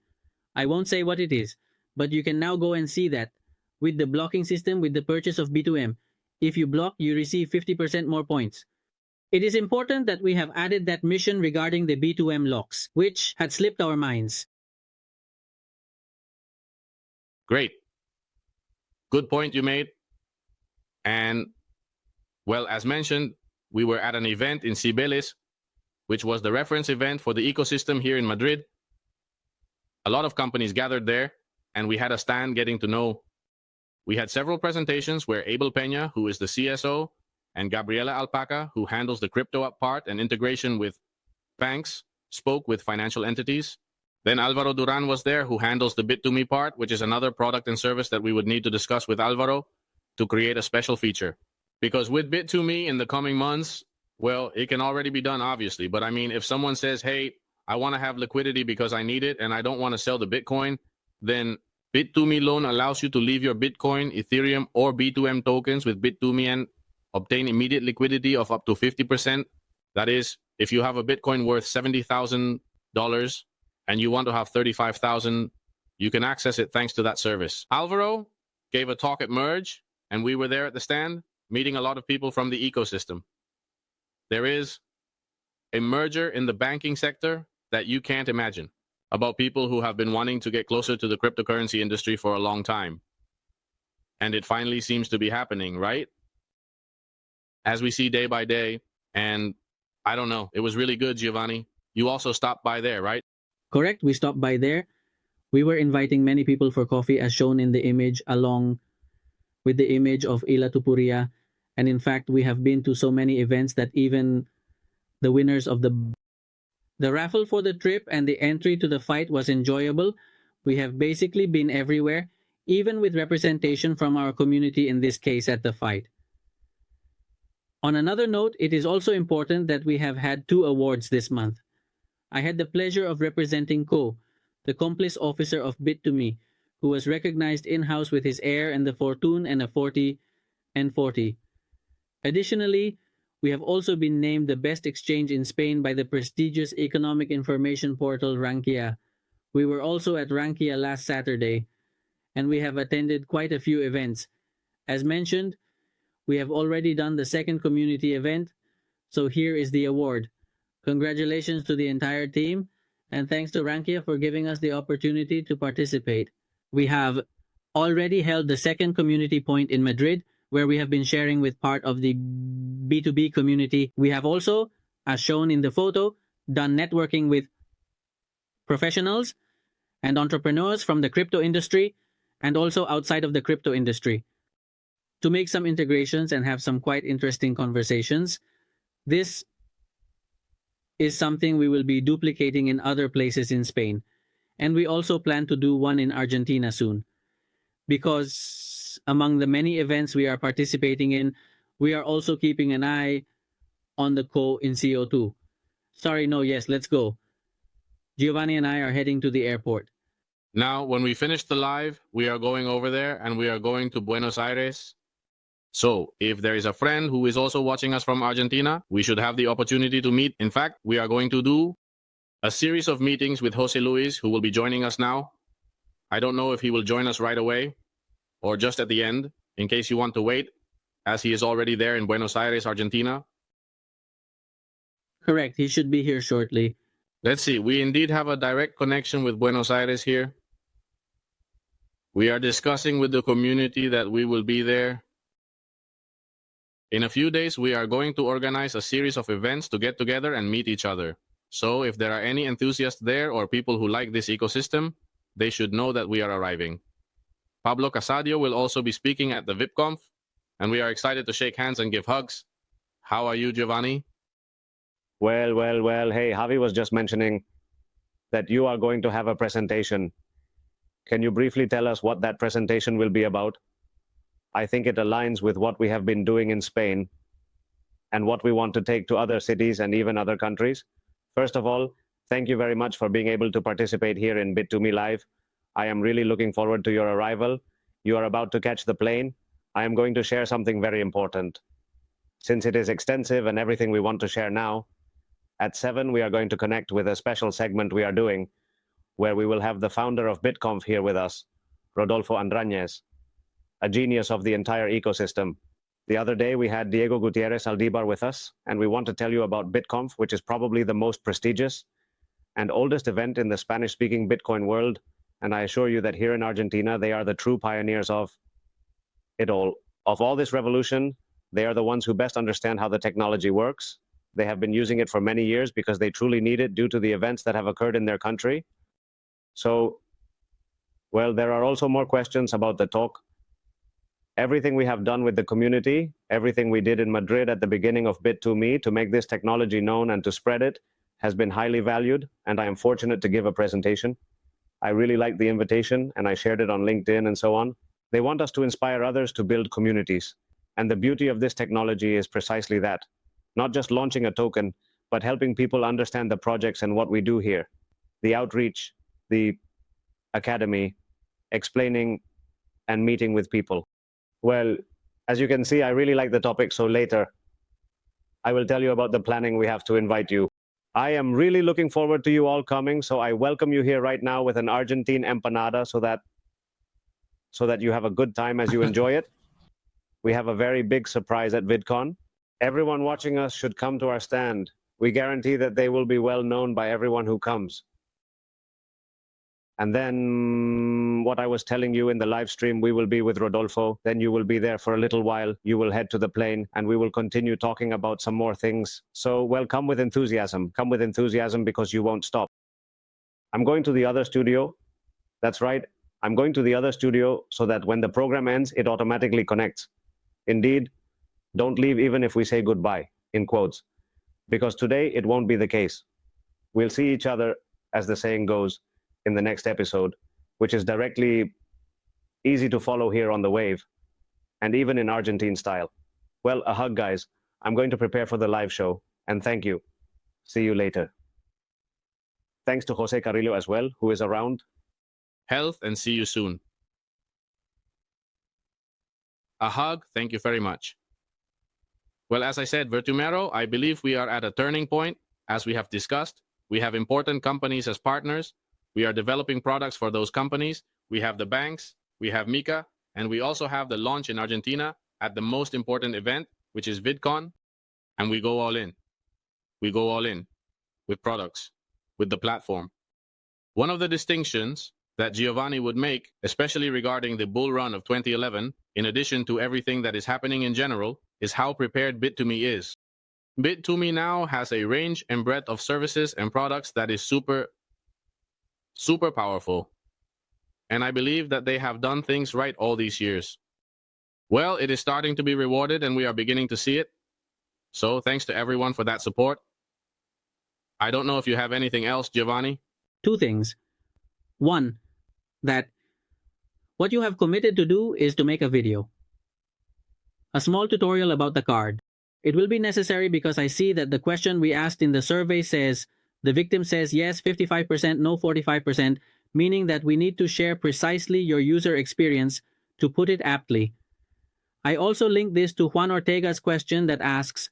[SPEAKER 2] I won't say what it is, but you can now go and see that. With the blocking system with the purchase of B2M, if you block, you receive 50% more points. It is important that we have added that mission regarding the B2M locks, which had slipped our minds.
[SPEAKER 3] Great. Good point you made. And, well, as mentioned, we were at an event in Cibeles, which was the reference event for the ecosystem here in Madrid. A lot of companies gathered there, and we had a stand getting to know. We had several presentations where Abel Peña, who is the CSO, and Gabriela Alpaca, who handles the crypto app part and integration with banks, spoke with financial entities. Then Alvaro Duran was there, who handles the Bit2Me part, which is another product and service that we would need to discuss with Alvaro to create a special feature. Because with Bit2Me in the coming months, well, it can already be done, obviously. But I mean, if someone says, hey, I want to have liquidity because I need it and I don't want to sell the Bitcoin, then Bit2Me loan allows you to leave your Bitcoin, Ethereum, or B2M tokens with Bit2Me and obtain immediate liquidity of up to 50%. That is, if you have a Bitcoin worth $70,000 and you want to have 35,000, you can access it thanks to that service. Alvaro gave a talk at Merge, and we were there at the stand, meeting a lot of people from the ecosystem. There is a merger in the banking sector that you can't imagine, about people who have been wanting to get closer to the cryptocurrency industry for a long time. And it finally seems to be happening, right? As we see day by day, and I don't know, it was really good, Giovanni. You also stopped by there, right?
[SPEAKER 2] Correct, we stopped by there. We were inviting many people for coffee as shown in the image, along with the image of Ila Tupuria. And in fact, we have been to so many events that even the winners of the raffle for the trip and the entry to the fight was enjoyable. We have basically been everywhere, even with representation from our community in this case at the fight. On another note, it is also important that we have had 2 awards this month. I had the pleasure of representing Ko, the Complice Officer of Bit2Me, who was recognized in-house with his heir and the Fortune and a 40 and 40. Additionally, we have also been named the best exchange in Spain by the prestigious economic information portal Rankia. We were also at Rankia last Saturday, and we have attended quite a few events. As mentioned, we have already done the second community event, so here is the award. Congratulations to the entire team, and thanks to Rankia for giving us the opportunity to participate. We have already held the second community point in Madrid, where we have been sharing with part of the B2B community. We have also, as shown in the photo, done networking with professionals and entrepreneurs from the crypto industry and also outside of the crypto industry to make some integrations and have some quite interesting conversations. This is something we will be duplicating in other places in Spain. And we also plan to do one in Argentina soon, because among the many events we are participating in, we are also keeping an eye on the co in CO2. Sorry, no, yes, let's go. Giovanni and I are heading to the airport.
[SPEAKER 3] Now, when we finish the live, we are going over there and we are going to Buenos Aires. So, if there is a friend who is also watching us from Argentina, we should have the opportunity to meet. In fact, we are going to do a series of meetings with Jose Luis, who will be joining us now. I don't know if he will join us right away or just at the end, in case you want to wait, as he is already there in Buenos Aires, Argentina.
[SPEAKER 2] Correct, he should be here shortly.
[SPEAKER 3] Let's see, we indeed have a direct connection with Buenos Aires here. We are discussing with the community that we will be there. In a few days, we are going to organize a series of events to get together and meet each other. So if there are any enthusiasts there or people who like this ecosystem, they should know that we are arriving. Pablo Casadio will also be speaking at the VIPConf, and we are excited to shake hands and give hugs. How are you, Giovanni?
[SPEAKER 4] Well. Hey, Javi was just mentioning that you are going to have a presentation. Can you briefly tell us what that presentation will be about? I think it aligns with what we have been doing in Spain and what we want to take to other cities and even other countries. First of all, thank you very much for being able to participate here in Bit2Me Live. I am really looking forward to your arrival. You are about to catch the plane. I am going to share something very important. Since it is extensive and everything we want to share now, at 7 we are going to connect with a special segment we are doing where we will have the founder of BitConf here with us, Rodolfo Andrañez, a genius of the entire ecosystem. The other day we had Diego Gutierrez Aldibar with us, and we want to tell you about BitConf, which is probably the most prestigious and oldest event in the Spanish-speaking Bitcoin world, and I assure you that here in Argentina, they are the true pioneers of it all. Of all this revolution, they are the ones who best understand how the technology works. They have been using it for many years because they truly need it due to the events that have occurred in their country. So, well, there are also more questions about the talk. Everything we have done with the community, everything we did in Madrid at the beginning of Bit2Me to make this technology known and to spread it has been highly valued, and I am fortunate to give a presentation. I really liked the invitation, and I shared it on LinkedIn and so on. They want us to inspire others to build communities, and the beauty of this technology is precisely that. Not just launching a token, but helping people understand the projects and what we do here. The outreach, the academy, explaining and meeting with people. Well, as you can see, I really like the topic, so later I will tell you about the planning we have to invite you. I am really looking forward to you all coming, so I welcome you here right now with an Argentine empanada so that you have a good time as you enjoy it. We have a very big surprise at VidCon. Everyone watching us should come to our stand. We guarantee that they will be well known by everyone who comes. And then what I was telling you in the live stream, we will be with Rodolfo. Then you will be there for a little while. You will head to the plane and we will continue talking about some more things. So, well, come with enthusiasm. Come with enthusiasm because you won't stop. I'm going to the other studio. That's right. I'm going to the other studio so that when the program ends, it automatically connects. Indeed, don't leave even if we say goodbye, in quotes, because today it won't be the case. We'll see each other, as the saying goes, in the next episode, which is directly easy to follow here on the wave, and even in Argentine style. Well, a hug, guys. I'm going to prepare for the live show, and thank you. See you later. Thanks to Jose Carrillo as well, who is around.
[SPEAKER 3] Health, and see you soon. A hug, thank you very much. Well, as I said, Bit2Me, I believe we are at a turning point, as we have discussed. We have important companies as partners. We are developing products for those companies. We have the banks, we have Mika, and we also have the launch in Argentina at the most important event, which is VidCon, and we go all in. We go all in with products, with the platform. One of the distinctions that Giovanny would make, especially regarding the bull run of 2011, in addition to everything that is happening in general, is how prepared Bit2Me is. Bit2Me now has a range and breadth of services and products that is super powerful. And I believe that they have done things right all these years. Well, it is starting to be rewarded and we are beginning to see it. So thanks to everyone for that support. I don't know if you have anything else, Giovanni.
[SPEAKER 2] Two things. One, that what you have committed to do is to make a video. A small tutorial about the card. It will be necessary because I see that the question we asked in the survey says, the victim says yes 55%, no 45%, meaning that we need to share precisely your user experience to put it aptly. I also link this to Juan Ortega's question that asks,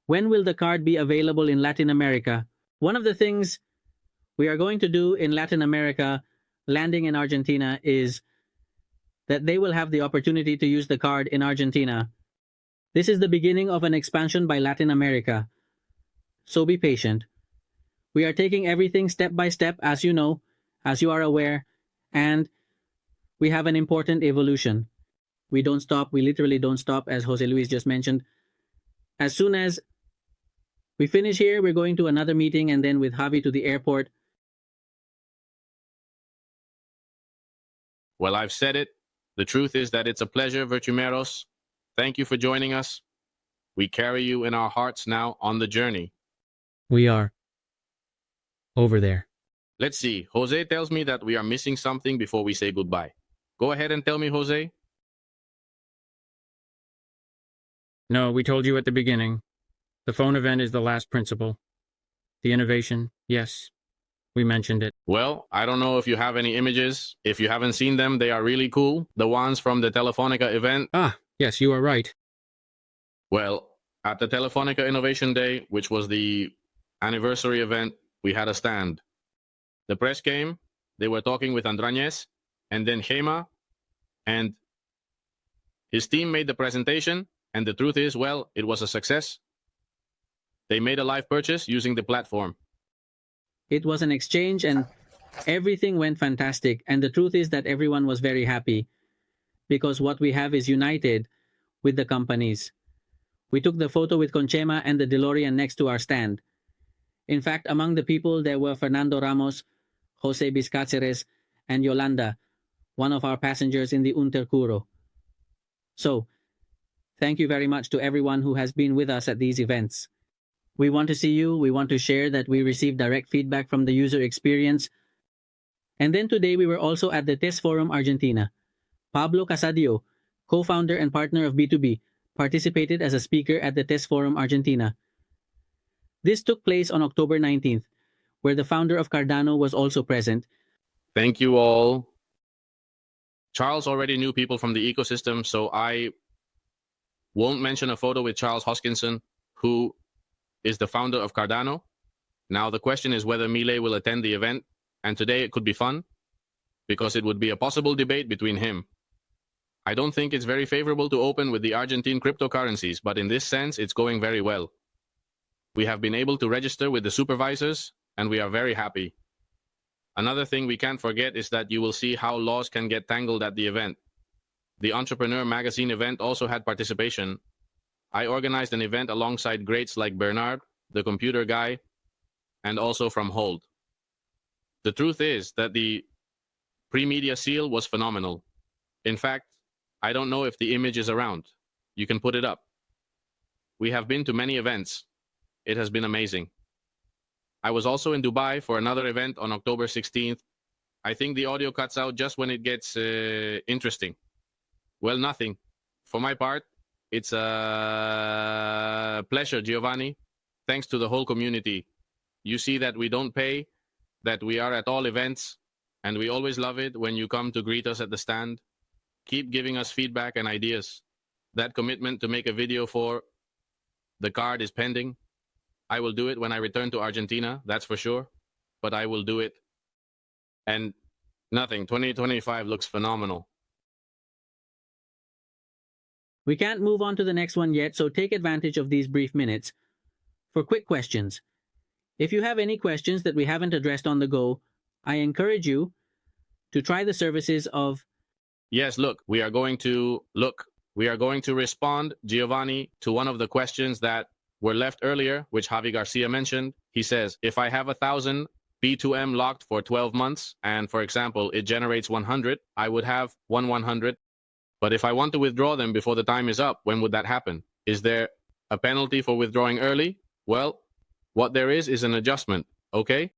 [SPEAKER 2] when will the card be available in Latin America? One of the things we are going to do in Latin America, landing in Argentina, is that they will have the opportunity to use the card in Argentina. This is the beginning of an expansion by Latin America. So be patient. We are taking everything step by step, as you know, as you are aware, and we have an important evolution. We don't stop, we literally don't stop, as Jose Luis just mentioned. As soon as we finish here, we're going to another meeting and then with Javi to the airport.
[SPEAKER 3] Well, I've said it. The truth is that it's a pleasure, Bit2Me. Thank you for joining us. We carry you in our hearts now on the journey.
[SPEAKER 2] We are over there.
[SPEAKER 3] Let's see. Jose tells me that we are missing something before we say goodbye. Go ahead and tell me, Jose.
[SPEAKER 5] No, we told you at the beginning. The phone event is the last principle. The innovation, yes, we mentioned it.
[SPEAKER 3] Well, I don't know if you have any images. If you haven't seen them, they are really cool. The ones from the Telefonica event.
[SPEAKER 5] Ah, yes, you are right.
[SPEAKER 3] Well, at the Telefonica Innovation Day, which was the anniversary event, we had a stand. The press came, they were talking with Andrés, and then Gema, and his team made the presentation, and the truth is, well, it was a success. They made a live purchase using the platform.
[SPEAKER 2] It was an exchange and everything went fantastic. And the truth is that everyone was very happy because what we have is united with the companies. We took the photo with Conchema and the DeLorean next to our stand. In fact, among the people, there were Fernando Ramos, Jose Vizcaceres, and Yolanda, one of our passengers in the Untercuro. So, thank you very much to everyone who has been with us at these events. We want to see you. We want to share that we received direct feedback from the user experience. And then today we were also at the TES Forum Argentina. Pablo Casadio, co-founder and partner of B2B, participated as a speaker at the TES Forum Argentina. This took place on October 19th, where the founder of Cardano was also present.
[SPEAKER 3] Thank you all. Charles already knew people from the ecosystem, so I won't mention a photo with Charles Hoskinson, who is the founder of Cardano. Now the question is whether Milei will attend the event, and today it could be fun, because it would be a possible debate between him. I don't think it's very favorable to open with the Argentine cryptocurrencies, but in this sense, it's going very well. We have been able to register with the supervisors, and we are very happy. Another thing we can't forget is that you will see how laws can get tangled at the event. The Entrepreneur Magazine event also had participation. I organized an event alongside greats like Bernard, the computer guy, and also from Hold. The truth is that the pre-media seal was phenomenal. In fact, I don't know if the image is around. You can put it up. We have been to many events. It has been amazing. I was also in Dubai for another event on October 16th. I think the audio cuts out just when it gets interesting. Well, nothing. For my part, it's a pleasure, Giovanni. Thanks to the whole community. You see that we don't pay, that we are at all events, and we always love it when you come to greet us at the stand. Keep giving us feedback and ideas. That commitment to make a video for The card is pending. I will do it when I return to Argentina, that's for sure. But I will do it. And nothing. 2025 looks phenomenal.
[SPEAKER 2] We can't move on to the next one yet, so take advantage of these brief minutes for quick questions. If you have any questions that we haven't addressed on the go, I encourage you to try the services of...
[SPEAKER 3] Yes, we are going to respond, Giovanni, to one of the questions that were left earlier, which Javi Garcia mentioned. He says, if I have 1,000 B2M locked for 12 months, and for example, it generates 100, I would have 100. But if I want to withdraw them before the time is up, when would that happen? Is there a penalty for withdrawing early? Well, what there is an adjustment, okay?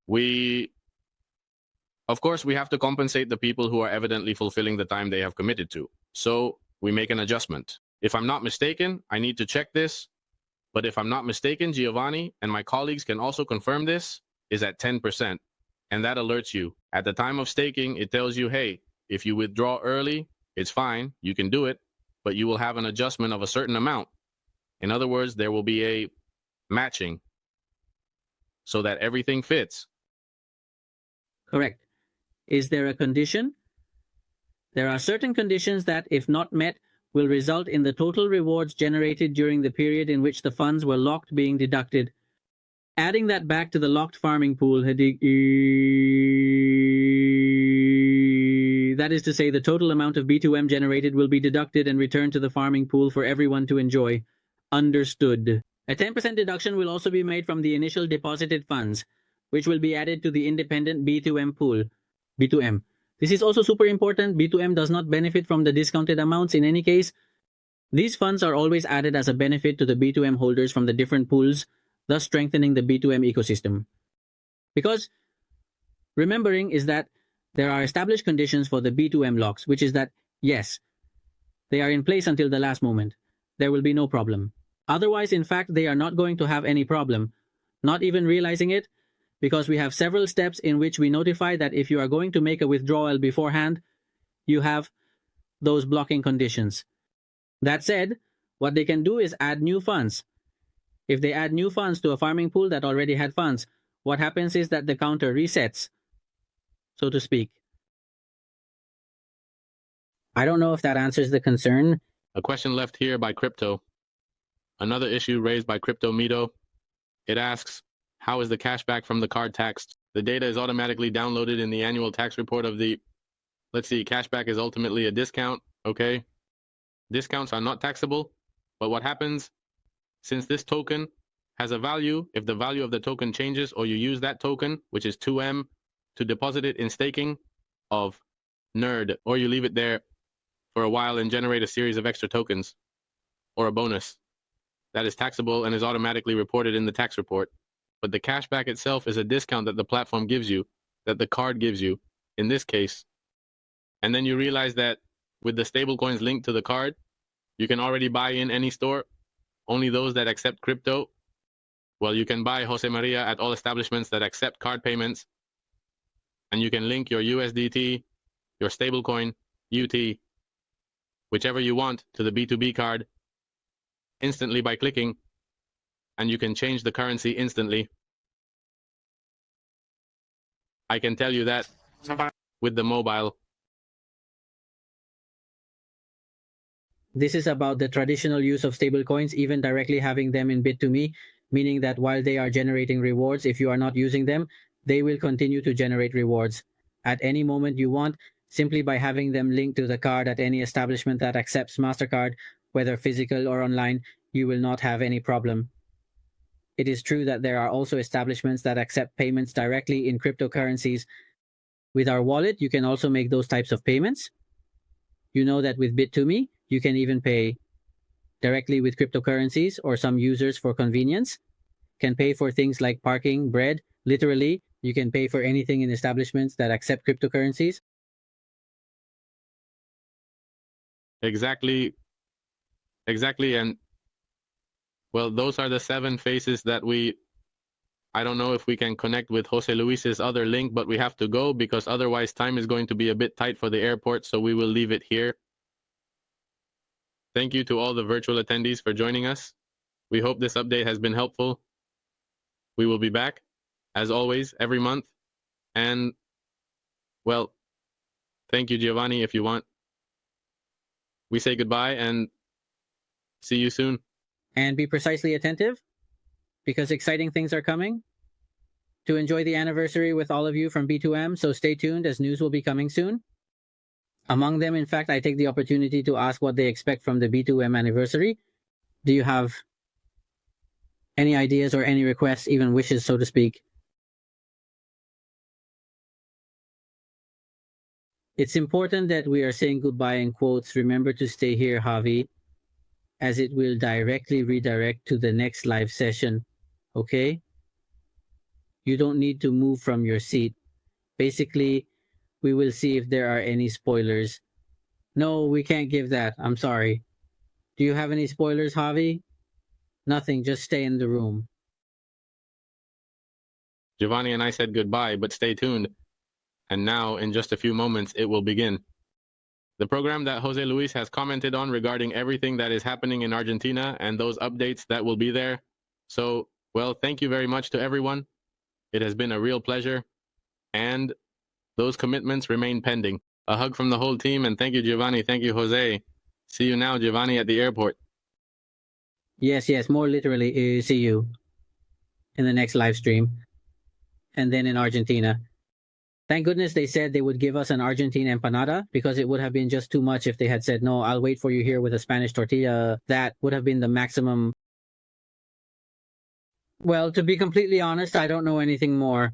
[SPEAKER 3] Of course, we have to compensate the people who are evidently fulfilling the time they have committed to. So we make an adjustment. If I'm not mistaken, I need to check this. But if I'm not mistaken, Giovanni and my colleagues can also confirm this, is at 10%. And that alerts you. At the time of staking, it tells you, hey, if you withdraw early, it's fine, you can do it, but you will have an adjustment of a certain amount. In other words, there will be a matching so that everything fits.
[SPEAKER 2] Correct. Is there a condition? There are certain conditions that, if not met, will result in the total rewards generated during the period in which the funds were locked being deducted. Adding that back to the locked farming pool, that is to say, the total amount of B2M generated will be deducted and returned to the farming pool for everyone to enjoy. Understood. A 10% deduction will also be made from the initial deposited funds, which will be added to the independent B2M pool. B2M. This is also super important. B2M does not benefit from the discounted amounts in any case. These funds are always added as a benefit to the B2M holders from the different pools, thus strengthening the B2M ecosystem. Because remembering is that there are established conditions for the B2M locks, which is that, yes, they are in place until the last moment. There will be no problem. Otherwise, in fact, they are not going to have any problem, not even realizing it, because we have several steps in which we notify that if you are going to make a withdrawal beforehand, you have those blocking conditions. That said, what they can do is add new funds. If they add new funds to a farming pool that already had funds, what happens is that the counter resets, so to speak. I don't know if that answers the concern.
[SPEAKER 3] A question left here by Crypto. Another issue raised by Crypto Mito. It asks, how is the cashback from the card taxed? The data is automatically downloaded in the annual tax report of the... Let's see, cashback is ultimately a discount, okay? Discounts are not taxable, but what happens, since this token has a value, if the value of the token changes or you use that token, which is 2M, to deposit it in staking of NERD, or you leave it there for a while and generate a series of extra tokens, or a bonus, that is taxable and is automatically reported in the tax report. But the cashback itself is a discount that the platform gives you, that the card gives you, in this case. And then you realize that with the stablecoins linked to the card, you can already buy in any store, only those that accept crypto. Well, you can buy Jose Maria at all establishments that accept card payments, and you can link your USDT, your stablecoin, UT, whichever you want, to the B2B card instantly by clicking, and you can change the currency instantly. I can tell you that with the mobile.
[SPEAKER 2] This is about the traditional use of stablecoins, even directly having them in Bit2Me, meaning that while they are generating rewards, if you are not using them, they will continue to generate rewards at any moment you want, simply by having them linked to the card at any establishment that accepts MasterCard, whether physical or online. You will not have any problem. It is true that there are also establishments that accept payments directly in cryptocurrencies. With our wallet, you can also make those types of payments. You know that with Bit2Me, you can even pay directly with cryptocurrencies, or some users, for convenience, can pay for things like parking, bread. Literally, you can pay for anything in establishments that accept cryptocurrencies.
[SPEAKER 3] Exactly. And, well, those are the 7 faces that I don't know if we can connect with Jose Luis's other link, but we have to go because otherwise time is going to be a bit tight for the airport, so we will leave it here. Thank you to all the virtual attendees for joining us. We hope this update has been helpful. We will be back, as always, every month. And, well, thank you, Giovanni, if you want. We say goodbye and see you soon.
[SPEAKER 2] And be precisely attentive, because exciting things are coming to enjoy the anniversary with all of you from B2M, so stay tuned as news will be coming soon. Among them, in fact, I take the opportunity to ask what they expect from the B2M anniversary. Do you have any ideas or any requests, even wishes, so to speak? It's important that we are saying goodbye in quotes. Remember to stay here, Javi, as it will directly redirect to the next live session, okay? You don't need to move from your seat. Basically, we will see if there are any spoilers. No, we can't give that. I'm sorry. Do you have any spoilers, Javi? Nothing, just stay in the room.
[SPEAKER 3] Giovanni and I said goodbye, but stay tuned. And now, in just a few moments, it will begin. The program that Jose Luis has commented on regarding everything that is happening in Argentina and those updates that will be there. So, well, thank you very much to everyone. It has been a real pleasure. And those commitments remain pending. A hug from the whole team, and thank you, Giovanni. Thank you, Jose. See you now, Giovanni, at the airport.
[SPEAKER 2] Yes, more literally, see you in the next live stream. And then in Argentina. Thank goodness they said they would give us an Argentine empanada, because it would have been just too much if they had said, no, I'll wait for you here with a Spanish tortilla. That would have been the maximum. Well, to be completely honest, I don't know anything more.